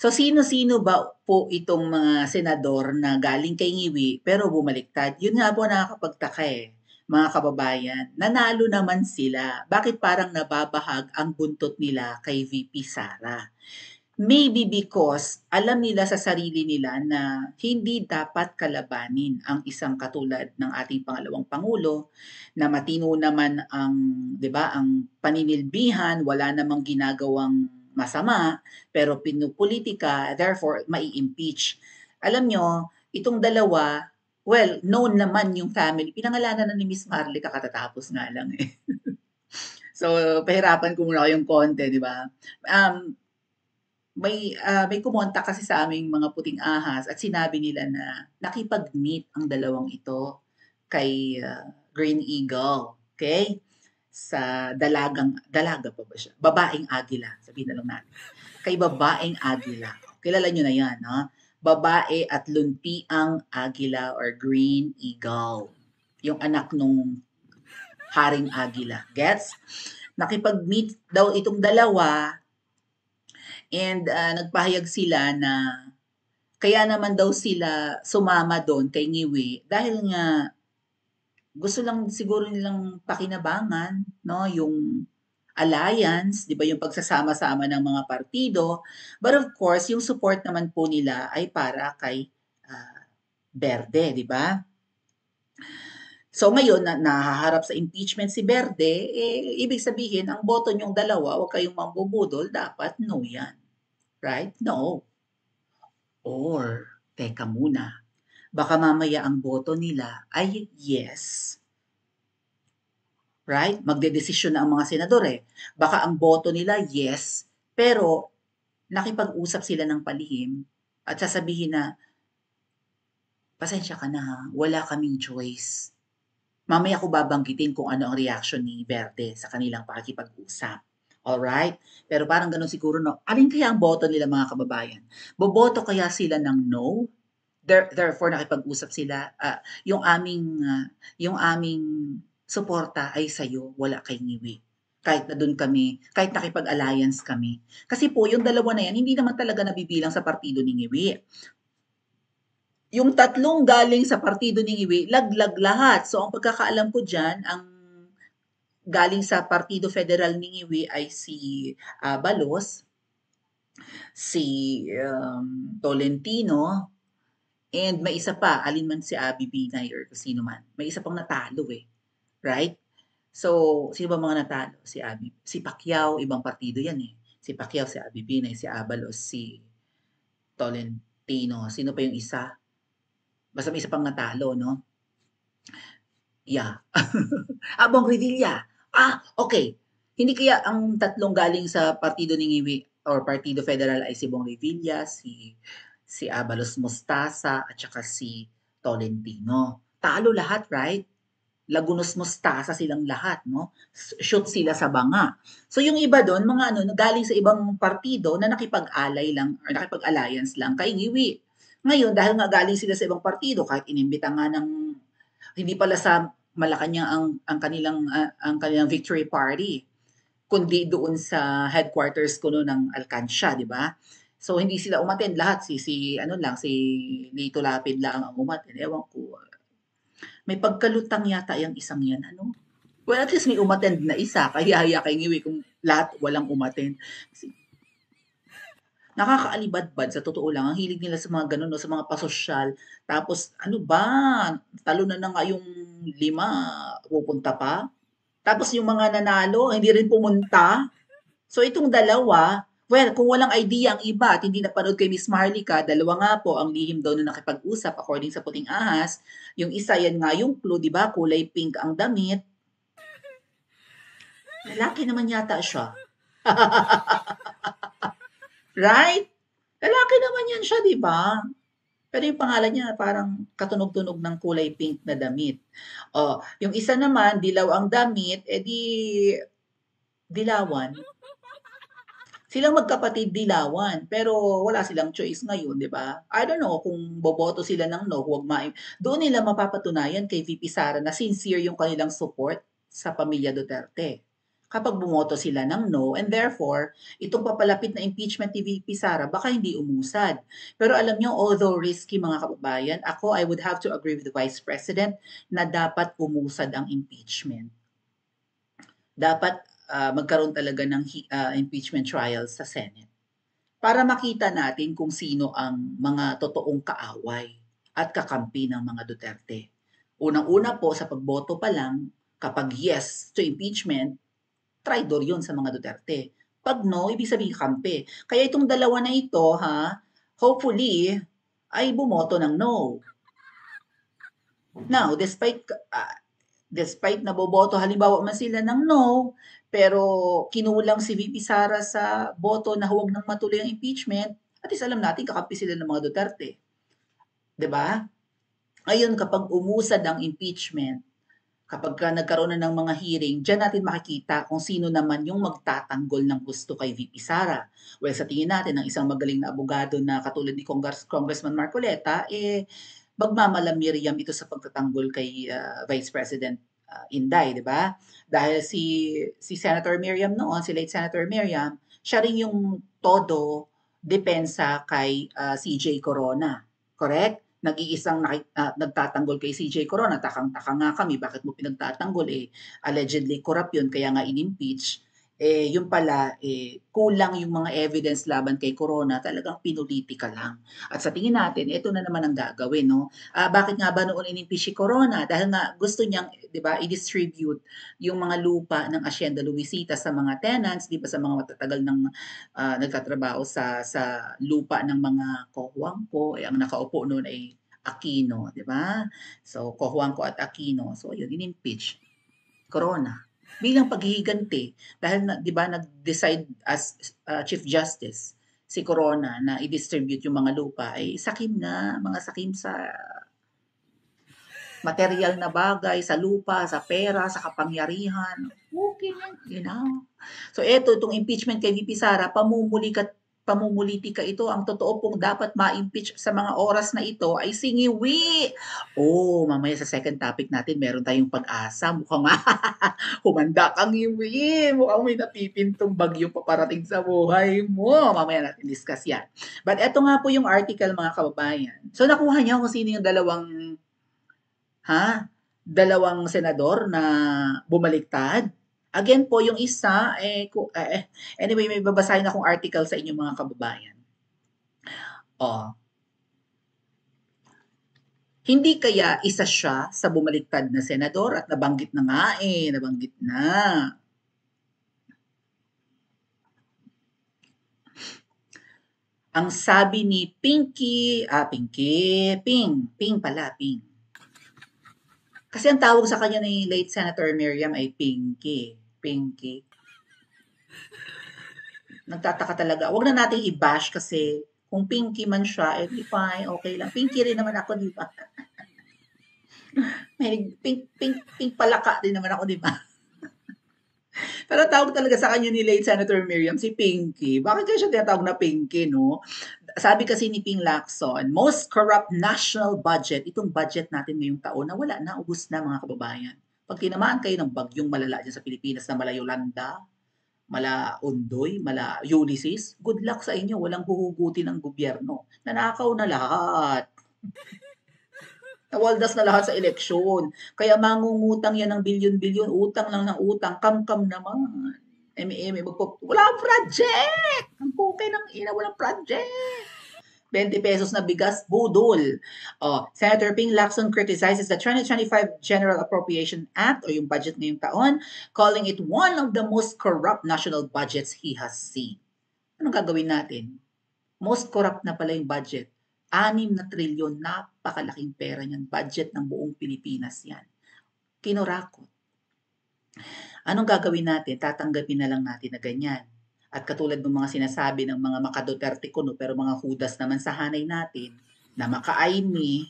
So sino-sino ba po itong mga senador na galing kay Ngiwi pero bumaliktad? Yun nga po nakakapagtaka eh, mga kababayan. Nanalo naman sila. Bakit parang nababahag ang buntot nila kay VP Sara? Maybe because alam nila sa sarili nila na hindi dapat kalabanin ang isang katulad ng ating pangalawang pangulo na matino naman ang, 'di ba, ang paninilbihan, wala namang ginagawang masama, pero pinupolitika, therefore mai-impeach. Alam nyo, itong dalawa, well, known naman yung family. Pinangalanan na ni Miss Marlica katatapos nga lang eh. So, pahirapan ko muna kayong konti, di ba? May kumontak kasi sa aming mga puting ahas at sinabi nila na nakipag-meet ang dalawang ito kay Green Eagle. Okay? Sa dalaga pa ba siya? Babaeng agila, sabihin na lang natin. Kay babaeng agila. Kilala nyo na yan, no? Babae at luntiang agila or Green Eagle. Yung anak nung haring agila. Gets? Nakipag-meet daw itong dalawa and nagpahayag sila na kaya naman daw sila sumama doon kay Ngiwi dahil nga gusto lang siguro nilang pakinabangan, no, yung alliance, 'di ba, yung pagsasama-sama ng mga partido. But of course, yung support naman po nila ay para kay Berde, 'di ba? So ngayon na nahaharap sa impeachment si Berde, eh, ibig sabihin ang boto niyong dalawa, huwag kayong mambubudol, dapat no yan. Right? No. Or, teka muna, baka mamaya ang boto nila ay yes. Right? Magdedesisyon na ang mga senador eh. Baka ang boto nila yes, pero nakipag-usap sila ng palihim at sasabihin na, pasensya ka na ha, wala kaming choice. Mamaya ko babanggitin kung ano ang reaction ni Verde sa kanilang pakikipag-usap. Alright? Pero parang ganun siguro, no? Alin kaya ang boto nila mga kababayan? Boboto kaya sila ng no? Therefore, nakipag-usap sila. Yung aming suporta ay sa'yo, wala kay Ngiwi. Kahit na doon kami, kahit nakipag-alliance kami. Kasi po, yung dalawa na yan, hindi naman talaga nabibilang sa partido ni Ngiwi. Yung tatlong galing sa partido ni Ngiwi, laglag lahat. So, ang pagkakaalam ko dyan, ang galing sa Partido Federal ni Ngiwi ay si Abalos, si Tolentino, and may isa pa, alinman si Abby Binay or sino man. May isa pang natalo eh. Right? So, sino ba mga natalo? Si Abby. Si Pacquiao, ibang partido yan eh. Si Pacquiao, si Abby Binay, si Abalos, si Tolentino. Sino pa yung isa? Basta may isa pang natalo, no? Yeah. Bong Revilla. Okay. Hindi kaya ang tatlong galing sa partido ni Ngiwi or Partido Federal ay si Bong Revilla, si Abalos Mostasa, at saka si Tolentino. Talo lahat, right? Lagunos Mostasa silang lahat, no? Shoot sila sa banga. So yung iba doon, mga galing sa ibang partido na nakipag-alay lang or nakipag-alliance lang kay Ngiwi. Ngayon, dahil nga galing sila sa ibang partido, kahit inimbita nga ng hindi pala sa Malacanang ang kanilang victory party, kundi doon sa headquarters kuno ng Alcancia, di ba? So hindi sila umattend lahat, si Lito Lapid lang ang umattend. Ewan ko. May pagkalutang yata yung isang yan, ano? Well, at least may umattend na isa, kaya kay Ngiwi kung lahat walang umattend. Kasi nakakaalibadbad sa totoo lang. Ang hilig nila sa mga ganun, no, sa mga pasosyal. Tapos, ano ba, talo na nga yung 5, pupunta pa. Tapos yung mga nanalo, hindi rin pumunta. So itong dalawa, well, kung walang idea ang iba at hindi napanood kay Miss Marlica, dalawa nga po ang lihim daw na nakipag-usap according sa Puting Ahas. Yung isa, yan nga yung clue, di ba? Kulay pink ang damit. Lalaki naman yata siya. Right? Lalaki naman yan siya, di ba? Pero yung pangalan niya parang katunog-tunog ng kulay pink na damit. Yung isa naman, dilaw ang damit, dilawan. Silang magkapatid dilawan, pero wala silang choice ngayon, di ba? I don't know kung boboto sila ng no, doon nila mapapatunayan kay VP Sara na sincere yung kanilang support sa pamilya Duterte. kapag bumoto sila ng no, and therefore, itong papalapit na impeachment ni VP Sara baka hindi umusad. Pero alam nyo, although risky mga kababayan, ako I would have to agree with the Vice President na dapat umusad ang impeachment. Dapat magkaroon talaga ng impeachment trials sa Senate para makita natin kung sino ang mga totoong kaaway at kakampi ng mga Duterte. Unang-una po sa pagboto pa lang, kapag yes to impeachment, traidor yun sa mga Duterte. Pag no, ibig sabihin kampi. Kaya itong dalawa na ito, hopefully, ay bumoto ng no. Now, despite naboboto, halimbawa man sila ng no, pero kinulang si VP Sara sa boto na huwag nang matuloy ang impeachment, at least alam natin kakampi sila ng mga Duterte. 'Di ba? Ngayon, kapag umusad ang impeachment, kapag nagkaroon na ng mga hearing, diyan natin makikita kung sino naman yung magtatanggol ng gusto kay VP Sara. Well, sa tingin natin, ang isang magaling na abogado na katulad ni Congressman Marcoleta, magmamalamiriam ito sa pagtatanggol kay Vice President Inday, di ba? Dahil si Senator Miriam noon, si late Senator Miriam, siya rin yung todo depensa kay CJ Corona. Correct? Nag-iisang nagtatanggol kay CJ Corona. Takang-taka nga kami, bakit mo pinagtatanggol? Allegedly corrupt yun, kaya nga in-impeach. Yung pala, kulang yung mga evidence laban kay Corona, talagang pinulitika lang. At sa tingin natin, ito na naman ang gagawin, no? Bakit nga ba noon in-impeach si Corona? Dahil nga gusto niyang, di ba, i-distribute yung mga lupa ng Hacienda Luisita sa mga tenants, di ba, sa mga matatagal ng nagtatrabaho sa lupa ng mga Cojuangco. Ang nakaupo noon ay Aquino, di ba? So, Cojuangco at Aquino. So, yun, in-impeach. Corona. Bilang paghihiganti, dahil, di ba, nag-decide as Chief Justice si Corona na i-distribute yung mga lupa, ay sakim na, mga sakim sa material na bagay, sa lupa, sa pera, sa kapangyarihan. Okay yan, you know. So, itong impeachment kay VP Sara, pamumulitika ito. Ang totoo pong dapat ma-impeach sa mga oras na ito ay singiwi. Mamaya sa second topic natin, meron tayong pag-asa. Mukhang humanda kang iwi. Mukhang may napipintong bagyo paparating sa buhay mo. Mamaya natin discuss yan. But eto nga po yung article, mga kababayan. So, nakuha niyo kung sino yung dalawang senador na bumaliktad. Again po, yung isa, anyway, may babasahin akong article sa inyo, mga kababayan. Hindi kaya isa siya sa bumaliktad na senador at nabanggit na nga nabanggit na. Ang sabi ni Ping Kasi ang tawag sa kanya ni late Senator Miriam ay Pinky. Nagtataka talaga. Huwag na nating i-bash kasi kung Pinky man siya, fine, okay lang. Pinky rin naman ako, di ba? May pink palaka din naman ako, di ba? Pero tawag talaga sa kanya ni late Senator Miriam si Pinky. Bakit kaya siya tinatawag na Pinky, no? Sabi kasi ni Ping Lacson, most corrupt national budget, itong budget natin ngayong taon na wala na, ubus na, mga kababayan. Pag tinamaan kayo ng bagyong malala dyan sa Pilipinas na mala Yolanda, mala Undoy, mala Ulysses, good luck sa inyo, walang huhugutin ng gobyerno. Nanakaw na lahat. Nawaldas na lahat sa eleksyon. Kaya mangungutang yan ng bilyon-bilyon, utang lang ng utang, kam-kam naman. Walang project! Ang pukay ng ina, walang project! 20 pesos na bigas, budol. Senator Ping Lacson criticizes the 2025 General Appropriation Act o yung budget ngayong taon, calling it one of the most corrupt national budgets he has seen. Anong gagawin natin? Most corrupt na pala yung budget. 6 na trilyon, napakalaking pera niyan. Budget ng buong Pilipinas yan. Kinurakot. Anong gagawin natin? Tatanggapin na lang natin na ganyan. At katulad ng mga sinasabi ng mga maka-Duterte kuno, pero mga hudas naman sa hanay natin, na maka-Aimee,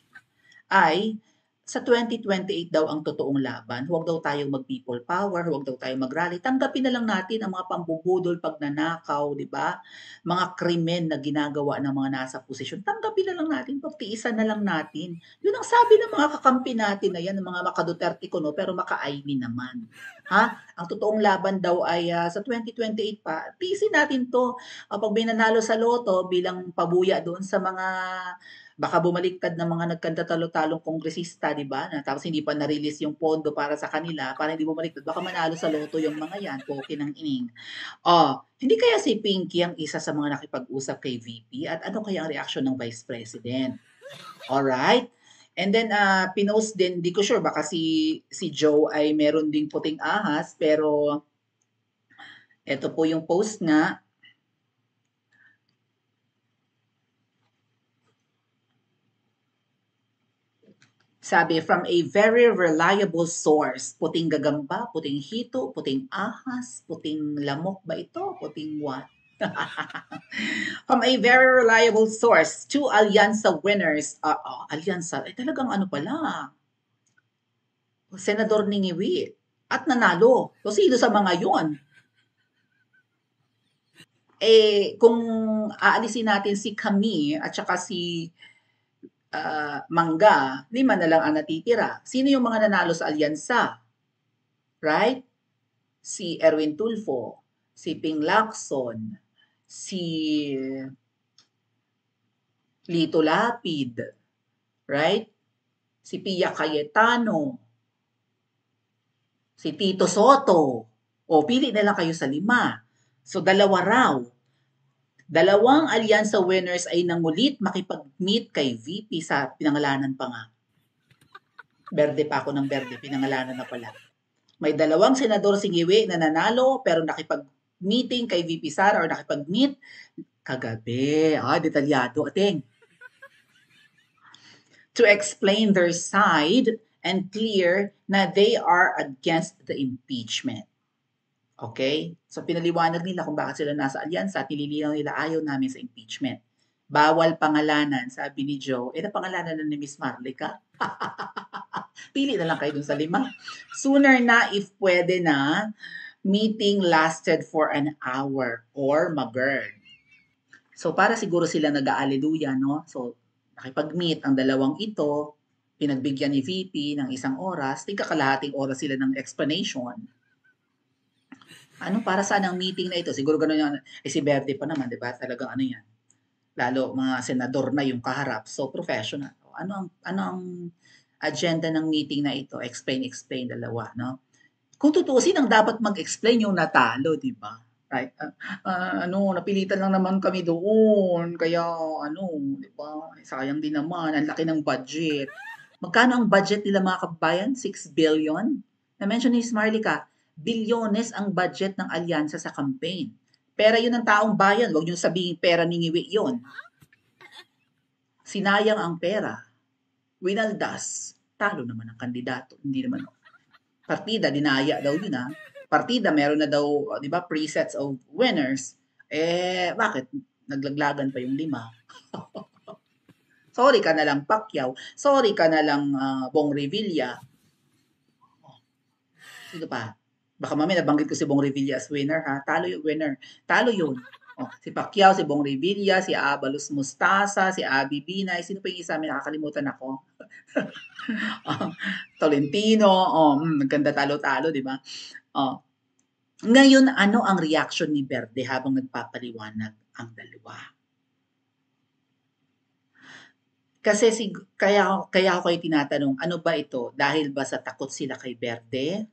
ay sa 2028 daw ang totoong laban. Huwag daw tayong mag-people power, huwag daw tayong mag-rally. Tanggapin na lang natin ang mga pambubudol, pagnanakaw, di ba? Mga krimen na ginagawa ng mga nasa posisyon. Tanggapin na lang natin, pagtiisan na lang natin. Yun ang sabi ng mga kakampi natin na yan, ng mga maka-Duterte kuno, pero maka-Aimee naman. Ha? Ang totoong laban daw ay sa 2028 pa. Tiisin natin to. Pag may nanalo sa loto bilang pabuya doon sa mga baka bumaliktad ng mga nagkanta-talo-talong kongresista, di ba? Na, tapos hindi pa na-release yung pondo para sa kanila, para hindi bumaliktad. Baka manalo sa loto yung mga yan, poke ng ining. Hindi kaya si Pinky ang isa sa mga nakipag-usap kay VP? At ano kaya ang reaksyon ng Vice President? Alright? And then, pinost din, di ko sure, baka si Joe ay meron ding puting ahas, pero ito po yung post nga. Sabi, from a very reliable source, puting gagamba, puting hito, puting ahas, puting lamok ba ito? Puting what? From a very reliable source, two Alyansa winners, Alyansa, ay talagang ano pala, Senador Ningiwi, at nanalo. So, sino sa mga yon? Kung aalisin natin si Camille at saka si Mangga, 5 na lang ang natitira. Sino yung mga nanalo sa alyansa? Right? Si Erwin Tulfo, si Ping Lacson, si Lito Lapid, right? Si Pia Cayetano, si Tito Soto. O, pili na lang kayo sa 5. So, dalawa raw. Dalawang alyansa winners ay nangulit makipag-meet kay VP sa pinangalanan pa nga. Berde pa ako ng berde, pinangalanan na pala. May dalawang senador singiwi na nanalo pero nakipag-meeting kay VP Sara or nakipag-meet kagabi. Detalyado. Ating. To explain their side and clear na they are against the impeachment. Okay? So pinaliwanag nila kung bakit sila nasa alyansa at nililinaw nila ayaw namin sa impeachment. Bawal pangalanan, sabi ni Joe. Napangalanan na ni Miss Marlica. Pili na lang kayo dun sa 5. Sooner na if pwede na, meeting lasted for an hour or mag-burn. So para siguro sila nag-aaleluya, no? So nakipag-meet ang dalawang ito, pinagbigyan ni VP ng 1 oras, tigka kalahating oras sila ng explanation. Ano para saan ang meeting na ito? Siguro gano'n yung, si Verde pa naman, di ba? Talagang ano yan. Lalo mga senador na yung kaharap. So, professional. Ano ang agenda ng meeting na ito? Explain, dalawa, no? Kung tutuusin, ang dapat mag-explain yung natalo, di ba? Right? Napilitan lang naman kami doon. Kaya, di ba? Sayang din naman. Ang laki ng budget. Magkano ang budget nila mga kabayan? 6 billion? Na-mention ni Marlica, bilyones ang budget ng alyansa sa campaign. Pera yun ng taong bayan. Huwag niyo sabihin pera ni Ngiwi yun. Sinayang ang pera. Winaldas. Talo naman ang kandidato. Hindi naman. Partida, dinaya daw yun Partida, meron na daw, di ba, presets of winners. Bakit? Naglaglagan pa yung 5. Sorry ka na lang, Pacquiao. Sorry ka na lang, Bong Revilla. Sino pa? Baka mamaya nabanggit ko si Bong Revilla as winner, ha? Talo yung winner. Talo yun. Si Pacquiao, si Bong Revilla, si Abalos Mustasa, si Abby Binay. Sino pa yung isa? May nakakalimutan ako. Tolentino. Nagkanda talo-talo, di ba? Ngayon, ano ang reaction ni Verde habang nagpapaliwanag ang dalawa? Kasi kaya ako kayo tinatanong, ano ba ito? Dahil ba sa takot sila kay Verde?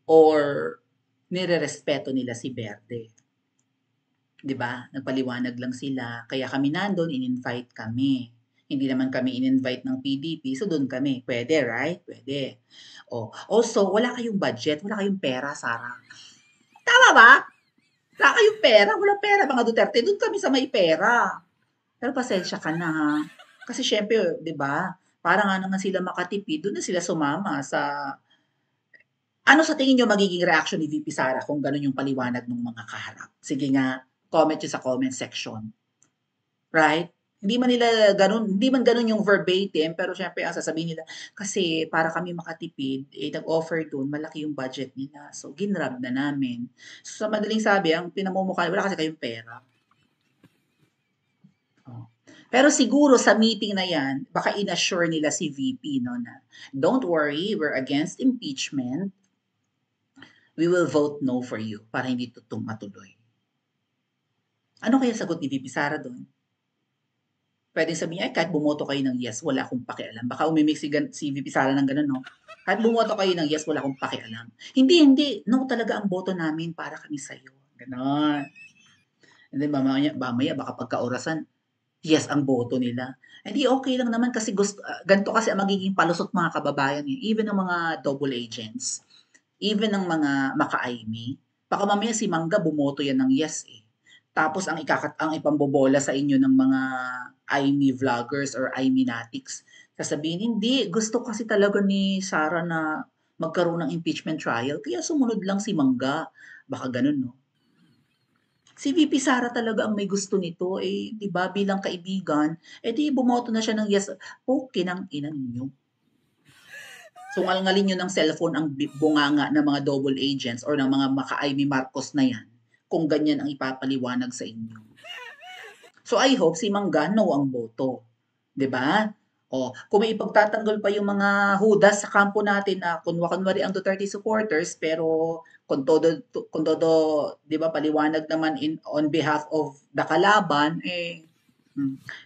Or nirerespeto nila si Verde? 'Di ba? Nagpaliwanag lang sila. Kaya kami nandun, in-invite kami. Hindi naman kami in-invite ng PDP, so doon kami. Pwede, right? Pwede. Also, wala kayong budget, wala kayong pera, Sarah. Tama ba? Wala kayong pera, wala pera, mga Duterte. Doon kami sa may pera. Pero pasensya ka na, ha? Kasi syempre, 'di ba? Para nga naman sila makatipid, doon na sila sumama sa ano sa tingin niyo magiging reaction ni VP Sara kung gano'n yung paliwanag ng mga kaharap? Sige nga, comment niyo sa comment section. Right? Hindi man gano'n yung verbatim, pero syempre ang sasabihin nila, kasi para kami makatipid, nag-offer doon, malaki yung budget nila. So, ginrab na namin. So, sa madaling sabi, ang pinamumukha, wala kasi kayong pera. Pero siguro sa meeting na yan, baka inassure nila si VP, no, na don't worry, we're against impeachment. We will vote no for you para hindi matuloy. Ano kaya sagot ni VP Sara doon? Pwedeng sabihin niya, "Ay kahit bumoto kayo ng yes, wala akong pakialam." Baka umimik si VP Sara ng gano'n 'no? "Kahit bumoto kayo ng yes, wala akong pakialam." "Hindi, hindi, no talaga ang boto namin para kami sa'yo." Gano'n. And then mamaya baka pagkaorasan, yes ang boto nila. Hindi, okay lang naman kasi ganito kasi ang magiging palusot mga kababayan, eh, even ang mga double agents, even ang mga maka-IMEI, baka mamaya si Mangga bumoto yan ng yes, eh. Tapos ang ipambobola sa inyo ng mga IMEI vloggers or IMEI-natics, sasabihin, "Hindi, gusto kasi talaga ni Sara na magkaroon ng impeachment trial kaya sumunod lang si Mangga." Baka gano'n 'no? Si VP Sara talaga ang may gusto nito, eh, 'di ba bilang kaibigan, eh, di bumoto na siya ng yes. Kinang ina ninyo. Sungal-ngalin niyo ng cellphone ang bunganga ng mga double agents or ng mga maka-Amy Marcos na yan, kung ganyan ang ipapaliwanag sa inyo. So I hope si Mangga no ang boto, 'di ba? O, kung may ipagtatanggol pa yung mga hudas sa kampo natin na kunwari ang Duterte supporters pero kung todo 'di ba paliwanag naman on behalf of the kalaban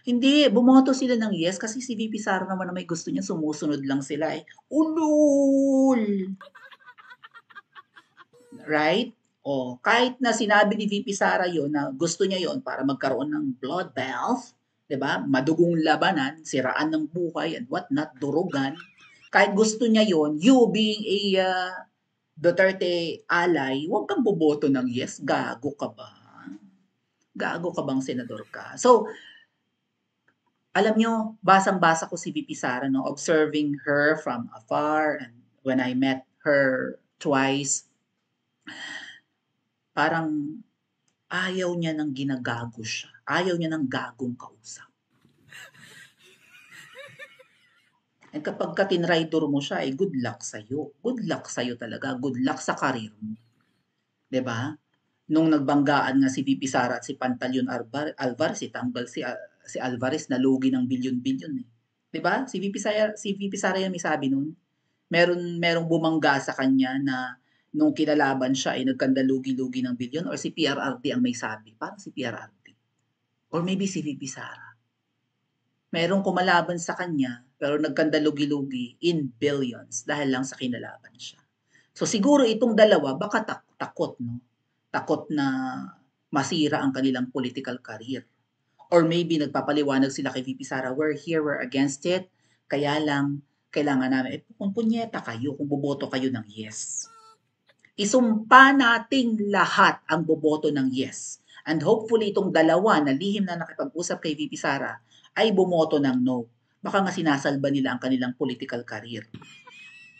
hindi bumoto sila ng yes kasi si VP Sara naman na may gusto niya sumusunod lang sila eh. Ulul! Right? O, kahit na sinabi ni VP Sara yon na gusto niya yon para magkaroon ng bloodbath, 'di ba? Madugong labanan, siraan ng buhay and what not, durugan. Kahit gusto niya yon, you being a Duterte ally, huwag kang boboto ng yes. Gago ka ba? Gago ka bang senador ka? So, alam nyo, basang-basa ko si VP Sara, no? Observing her from afar and when I met her twice, parang ayaw niya ng ginagago siya. Ayaw niya ng gagong kausap. And kapag ka tinraidor mo siya, good luck sa'yo. Good luck sa'yo talaga. Good luck sa karir mo. 'Di ba? Nung nagbanggaan nga si VP Sara at si Pantaleon Alvarez, itanggal si Alvarez na lugi ng bilyon-bilyon eh. 'Di ba? Si VP Sara yan may sabi nun. Merong bumangga sa kanya na nung kinalaban siya ay nagkandalugi-lugi ng bilyon or si PRRD ang may sabi. Parang si PRRD. Or maybe si VP Sara. Merong kumalaban sa kanya pero nagkandalugi-lugi in billions dahil lang sa kinalaban siya. So siguro itong dalawa baka takot no. Takot na masira ang kanilang political career. Or maybe nagpapaliwanag sila kay VP Sara, we're here, we're against it. Kaya lang, kailangan namin, kung punyeta kayo, kung boboto kayo ng yes. Isumpa nating lahat ang boboto ng yes. And hopefully itong dalawa na lihim na nakipag-usap kay VP Sara ay bumoto ng no. Baka nga sinasalba nila ang kanilang political career.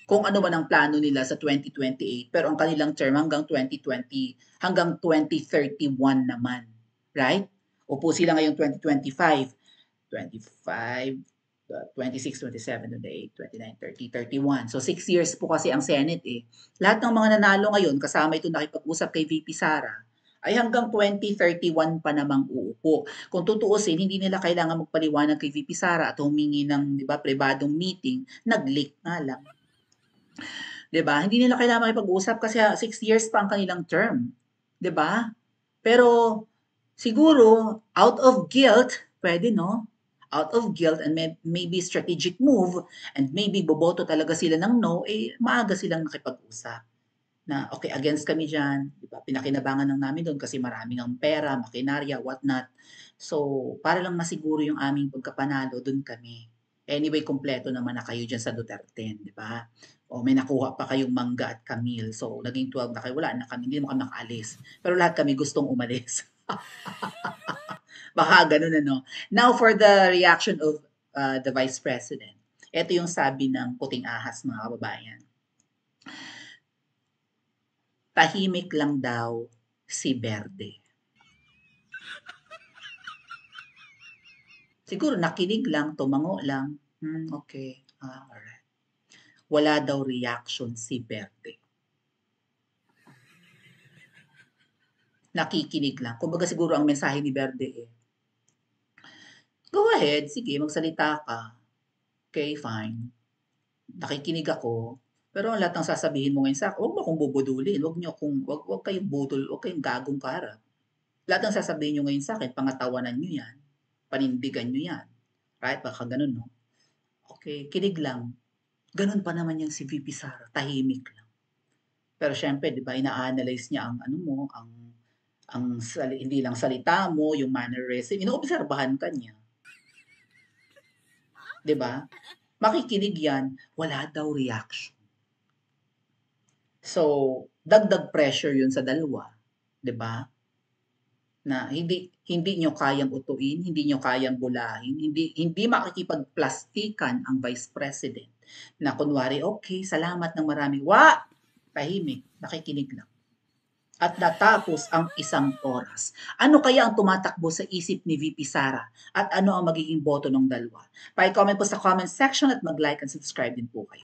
Kung ano man ang plano nila sa 2028, pero ang kanilang term hanggang 2020, hanggang 2031 naman. Right? Upo sila ngayong 2025, 25, 26, 27, 28, 29, 30, 31. So 6 years po kasi ang Senate eh. Lahat ng mga nanalo ngayon, kasama ito nakipag-usap kay VP Sara, ay hanggang 2031 pa namang uupo. Kung tutuusin, hindi nila kailangan magpaliwanag kay VP Sara at humingi ng, di ba, pribadong meeting, nag-leak nga lang. 'Di ba? Hindi nila kailangan makipag-usap kasi 6 years pa ang kanilang term, 'di ba? Pero siguro out of guilt, pwede no? Out of guilt and maybe strategic move and maybe boboto talaga sila ng no, maaga silang nakipag-usap na okay, against kami diyan, 'di ba? Pinakinabangan lang namin doon kasi maraming ang pera, makinarya, what not. So, para lang masiguro yung aming pagkapanalo, doon kami. Anyway, kumpleto naman na kayo diyan sa Duterte, 'di ba? O may nakuha pa kayong Mangga at Camille. So, naging 12 na kayo. Wala na kami, hindi naman kami nakaalis. Pero lahat kami gustong umalis. Baka ganun ano. Now for the reaction of the Vice President. Ito yung sabi ng puting ahas mga kababayan. Tahimik lang daw si Verde. Siguro nakinig lang, tumango lang. Okay. Alright. Wala daw reaction si Verde. Nakikinig lang. Kumbaga siguro ang mensahe ni Verde go ahead, sige, magsalita ka. Okay, fine. Nakikinig ako. Pero ang lahat ng sasabihin mo ngayon sa'kin, "Wag mo akong bubudulin, wag kayong budol, wag kayong gagong kaharap. Lahat ng sasabihin niyo ngayon sa'kin pangatawanan niyo 'yan, panindigan niyo 'yan." Right, baka gano'n 'no? Okey, kinig lang. Gano'n pa naman 'yang si VP Sara, tahimik lang. Pero siyempre 'di ba ina-analyze niya ang ano mo, hindi lang salita mo, yung mannerism, inoobserbahan ka niya, 'di ba? Makikinig 'yan, wala daw reaction. So, dagdag pressure 'yun sa dalawa, 'di ba? Na hindi hindi niyo kayang utuin, hindi niyo kayang bulahin, hindi makikipagplastikan ang Vice President na kunwari, "Okey, salamat ng marami." Tahimik, nakikinig lang. At natapos ang 1 oras. Ano kaya ang tumatakbo sa isip ni VP Sara at ano ang magiging boto ng dalawa? Pa-comment po sa comment section at mag-like and subscribe din po kayo.